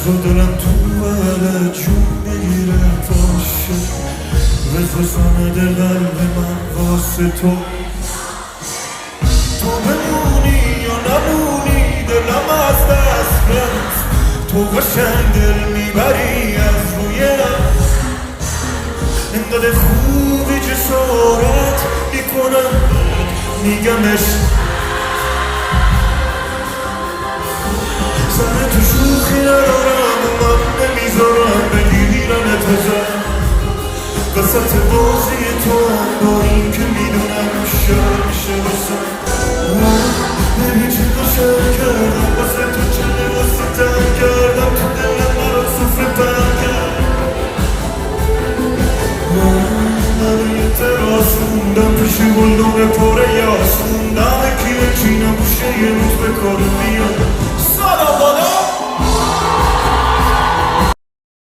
رو دلم تو بغلت جون میگیره باشه رفرست آمده قلب من واسه تو تو بمونی یا نمونی دلم از دست رفت تو قشنگ دل میبری از رویم انقدر خوبی جسارت میکنم میگمش زنه تو شوخی ندارم